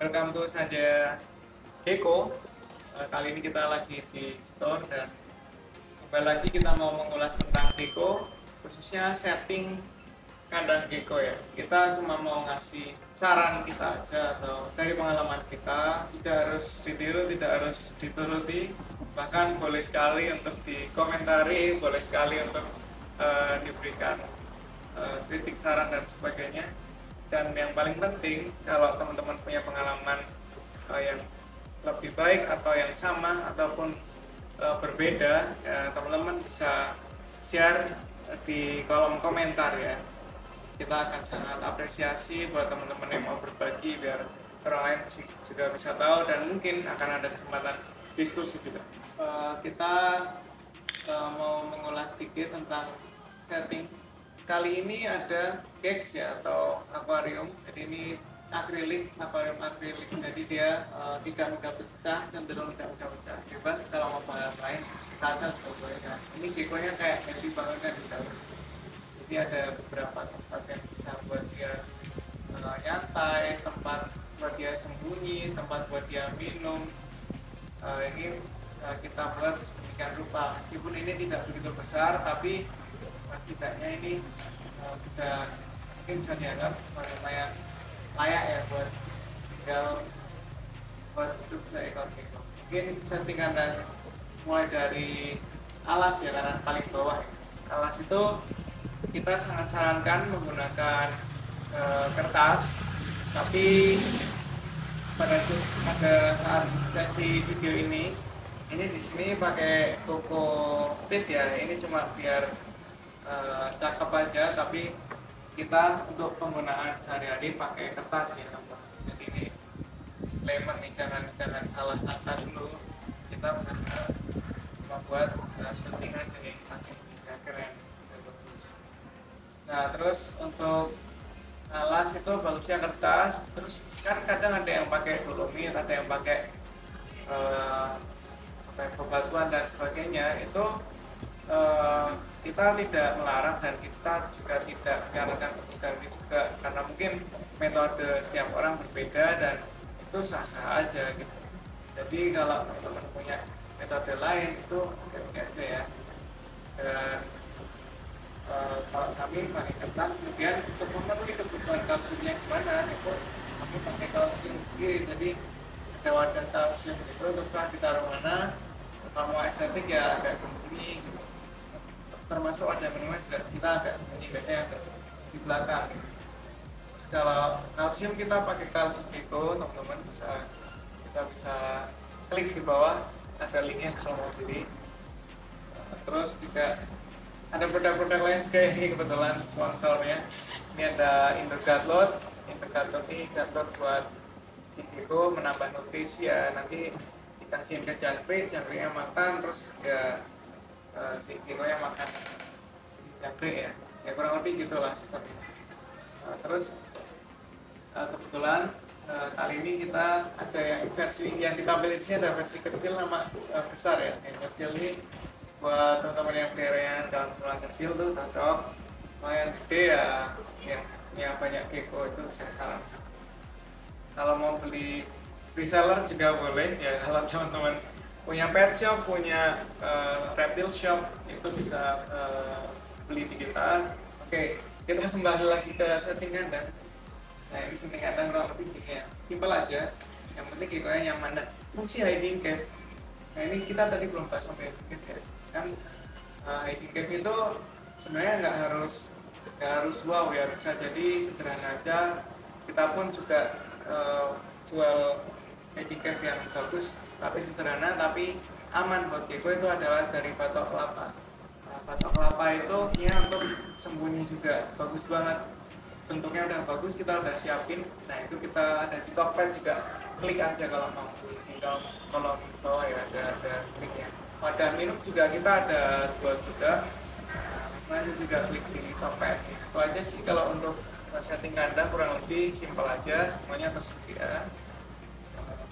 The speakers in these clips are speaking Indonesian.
Welcome to Saja Gecko. Kali ini kita lagi di store dan kembali lagi kita mau mengulas tentang gecko, khususnya setting kandang gecko ya. Kita cuma mau ngasih saran kita aja atau dari pengalaman kita, tidak harus ditiru, tidak harus dituruti, bahkan boleh sekali untuk dikomentari, boleh sekali untuk diberikan kritik, saran dan sebagainya. Dan yang paling penting, kalau teman-teman punya pengalaman yang lebih baik atau yang sama ataupun berbeda, ya, teman-teman bisa share di kolom komentar ya. Kita akan sangat apresiasi buat teman-teman yang mau berbagi biar orang lain juga bisa tahu dan mungkin akan ada kesempatan diskusi juga. Kita mau mengulas sedikit tentang setting. Kali ini ada kegs ya atau akuarium. Jadi ini akrilik, akuarium akrilik. Jadi dia tidak mudah pecah, cenderung tidak mudah pecah. Bebas kalau mau bahan lain kaca juga boleh. Nah, ini geckonya kayak happy banget kan di dalam. Jadi ada beberapa tempat yang bisa buat dia nyantai, tempat buat dia sembunyi, tempat buat dia minum. Ini kita buat sedemikian rupa. Meskipun ini tidak begitu besar, tapi setidaknya ini sudah mungkin bisa dianggap lumayan layak ya buat tinggal buat hidup seekor gecko. Mungkin settingan dan mulai dari alas ya, karena paling bawah ya. Alas itu kita sangat sarankan menggunakan kertas, tapi pada saat sesi video ini di sini pakai toko pit ya. Ini cuma biar cakep aja, tapi kita untuk penggunaan sehari-hari pakai kertas ya. Jadi ini disclaimer nih, jangan salah sangka dulu, kita benar-benar membuat shooting aja nih pakai ini keren. Nah terus untuk alas itu bagusnya kertas. Terus kan kadang ada yang pakai dolomit, ada yang pakai bebatuan dan sebagainya. Itu kita tidak melarang dan kita juga tidak menyarankan untuk ganti juga, karena mungkin metode setiap orang berbeda dan itu sah-sah aja gitu. Jadi kalau teman-teman punya metode lain itu oke aja ya. Dan kalau kami pakai kertas, kemudian untuk memenuhi kebutuhan kalsiumnya gimana, itu kami pakai kalsium sendiri. Jadi ada wadah kalsium itu terserah ditaruh mana. Kalau mau estetik ya agak sembunyi gitu. Termasuk ada minuman juga kita agak sembunyi, biasanya di belakang. Kalau kalsium kita pakai kalsium gecko, teman-teman kita bisa klik di bawah, ada linknya kalau mau beli. Terus juga ada produk-produk lain juga, ini kebetulan sponsornya. Ini ada Intergatlot. Intergatlot ini gatlot buat si gecko menambah nutrisi ya, nanti dikasihin ke jangkrik, makan, terus ya si gecko yang makan jangkrik ya kurang lebih gitulah sistemnya. Terus kebetulan kali ini kita ada yang versi yang ditampilkan di sini, ada versi kecil sama besar ya. Yang kecil ini buat teman-teman yang pelihara dalam jumlah kecil tuh cocok. Kalau yang gede ya yang banyak gecko itu saya sarankan. Kalau mau beli reseller juga boleh ya, kalau teman-teman punya pet shop, punya reptile shop, itu bisa beli di kita. Oke, kita kembali lagi ke setting kandang. Nah ini setting kandang kurang lebih gini ya, simple aja. Yang penting gecko-nya nyaman. Nah, fungsi hiding cave, nah ini kita tadi belum bahas sampai hiding cave ya. Kan hiding cave itu sebenarnya nggak harus wow ya, bisa jadi sederhana aja. Kita pun juga jual hiding cave yang bagus tapi sederhana tapi aman buat gecko itu adalah dari batok kelapa. Nah, batok kelapa itu isinya untuk sembunyi juga, bagus banget, bentuknya udah bagus, kita udah siapin. Nah itu kita ada di Tokped juga, klik aja kalau mau, tinggal kolom bawah ya ada kliknya. Wadah minum juga kita ada jual juga, nah itu juga klik di Tokped. Itu aja sih kalau untuk setting kandang, kurang lebih simple aja, semuanya tersedia.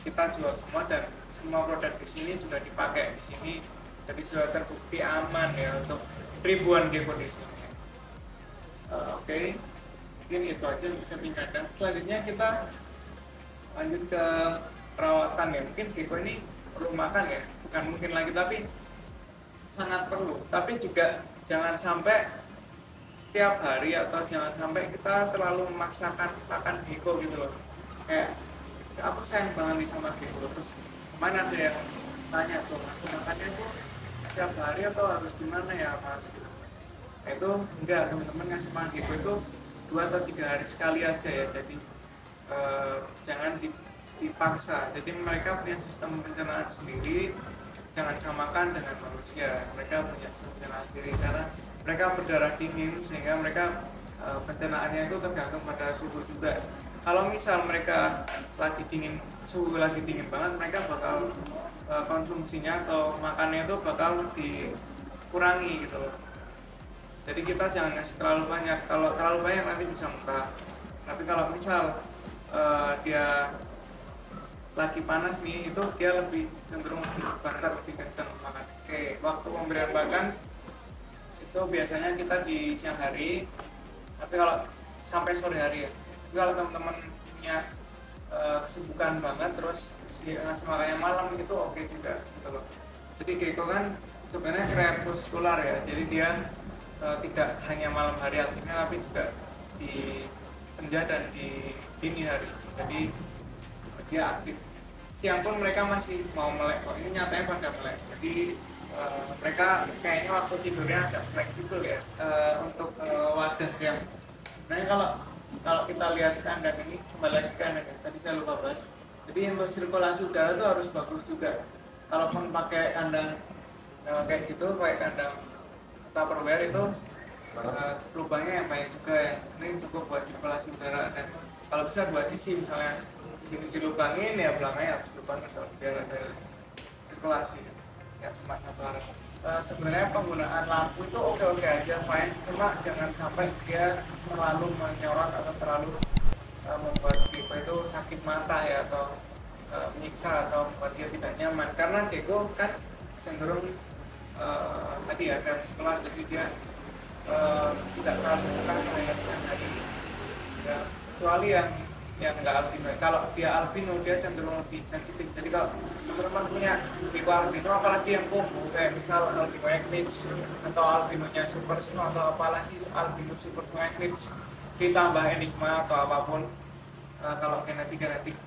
Kita jual semua dan semua produk di sini juga dipakai di sini, jadi sudah terbukti aman ya untuk ribuan gecko di sini. Oke. Mungkin itu aja untuk setting kandang. Selanjutnya kita lanjut ke perawatan ya. Mungkin gecko ini perlu makan ya, bukan mungkin lagi tapi sangat perlu. Tapi juga jangan sampai setiap hari atau jangan sampai kita terlalu memaksakan makan gecko gitu loh. Kayak aku sayang banget nih sama gecko, terus mana ada yang tanya tuh masih makannya tuh setiap hari atau harus gimana ya mas gitu. Itu enggak, teman-teman ngasih makan gecko itu 2 atau 3 hari sekali aja ya, jadi jangan dipaksa. Jadi mereka punya sistem pencernaan sendiri, jangan samakan dengan manusia. Mereka punya sistem pencernaan sendiri karena mereka berdarah dingin, sehingga mereka pencernaannya itu tergantung pada suhu juga. Kalau misal mereka lagi dingin, suhu lagi dingin banget, mereka bakal konsumsinya atau makannya itu bakal dikurangi gitu loh. Jadi kita jangan ngasih terlalu banyak, kalau terlalu banyak nanti bisa muntah. Tapi kalau misal dia lagi panas nih, itu dia lebih cenderung bakar lebih kencang makan. Oke, waktu pemberian pakan itu biasanya kita di siang hari, tapi kalau sampai sore hari ya. Kalau teman-teman punya kesibukan banget terus ngasih makannya malam itu oke juga gitu loh. Jadi gecko kan sebenarnya crepuscular ya, jadi dia tidak hanya malam hari aktifnya tapi juga di senja dan di dini hari. Jadi dia aktif. Siang pun mereka masih mau melek kok. Ini nyatanya pada melek. Jadi mereka kayaknya waktu tidurnya agak fleksibel ya. Untuk wadah yang sebenarnya kalau kita lihat kandang ini, kembali lagi ke kandang tadi saya lupa bahas. Jadi untuk sirkulasi udara itu harus bagus juga. Kalaupun pakai kandang kayak gitu, kayak kandang Tupperware itu lubangnya yang banyak juga ya. Ini cukup buat sirkulasi udara, dan kalau bisa 2 sisi, misalnya ini dilubangin ya belakangnya harus lubangin biar ada sirkulasi ya, cuma satu arah. Sebenarnya penggunaan lampu itu oke-oke aja, fine, cuma jangan sampai dia terlalu menyorot atau terlalu membuat gecko itu sakit mata ya, atau menyiksa atau membuat dia tidak nyaman, karena gecko kan cenderung tadi ya kan sekolah, jadi dia tidak terlalu suka dengan siang hari ya, kecuali yang nggak albino. Kalau dia albino dia cenderung lebih sensitif. Jadi kalau teman-teman punya gecko albino, apalagi yang kubu kayak misal albino eclipse atau albinonya super snow atau apalagi albino super snow eclipse ditambah enigma atau apapun, kalau genetik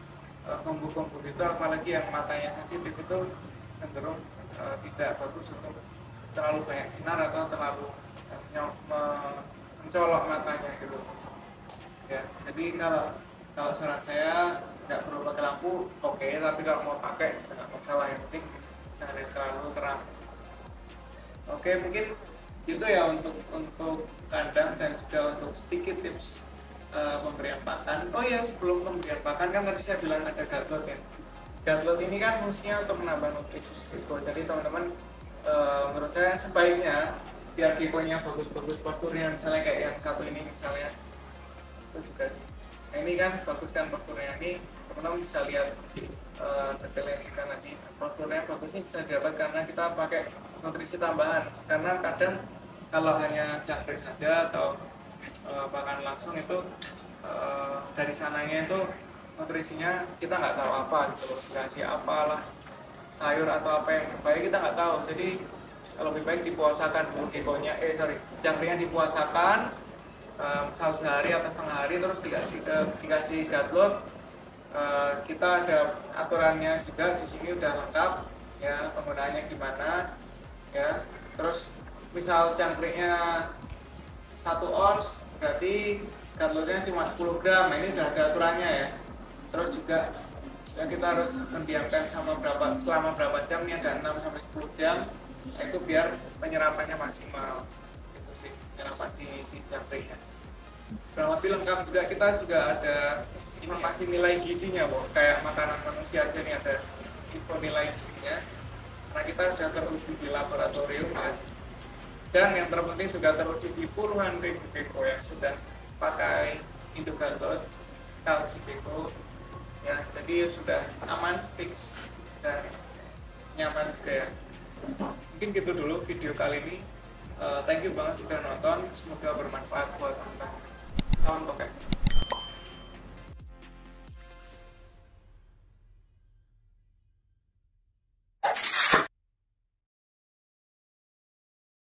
kombu-kombu itu, apalagi yang matanya sensitif, itu cenderung tidak bagus untuk terlalu banyak sinar atau terlalu mencolok matanya gitu ya. Jadi kalau saran saya nggak perlu pakai lampu, oke, tapi kalau mau pakai nggak masalah, yang penting jangan terlalu terang. Oke, mungkin gitu ya untuk kandang dan juga untuk sedikit tips pemberian pakan. Oh ya, sebelum pemberian pakan kan tadi saya bilang ada guard ya. Guard ini kan fungsinya untuk menambah nutrisi gecko. Jadi teman-teman, menurut saya sebaiknya biar gecko-nya bagus-bagus posturnya, misalnya kayak yang satu ini misalnya, itu juga sih. Nah ini kan bagus kan posturnya, ini teman-teman bisa lihat detailnya juga nanti. Posturnya bagusnya bisa didapat karena kita pakai nutrisi tambahan, karena kadang kalau hanya jangkrik saja atau pakan langsung itu dari sananya itu nutrisinya kita nggak tahu apa gitu loh, dikasih apalah sayur atau apa yang berbahaya kita nggak tahu. Jadi lebih baik dipuasakan dulu gecko-nya, jangkriknya dipuasakan, misal sehari atau setengah hari, terus dikasih guard. Kita ada aturannya juga di sini, udah lengkap ya, penggunaannya gimana ya. Terus misal jangkriknya 1 ons, berarti guard-nya cuma 10 gram. Nah, ini udah ada aturannya ya. Terus juga Ya, kita harus mendiamkan selama berapa jam nih, ada 6 sampai 10 jam. Itu biar penyerapannya maksimal. Itu sih penyerapan di si jangkriknya. Dan masih lengkap juga, kita juga ada informasi nilai gizinya, Bu. Kayak makanan manusia aja nih ada info nilai gizinya. Karena kita sudah teruji di laboratorium ya. Dan yang terpenting juga teruji di puluhan ribu gecko yang sudah pakai Indugalgot, kalsi gecko ya, jadi sudah aman, fix dan nyaman juga ya. Mungkin gitu dulu video kali ini. Thank you banget sudah nonton, semoga bermanfaat buat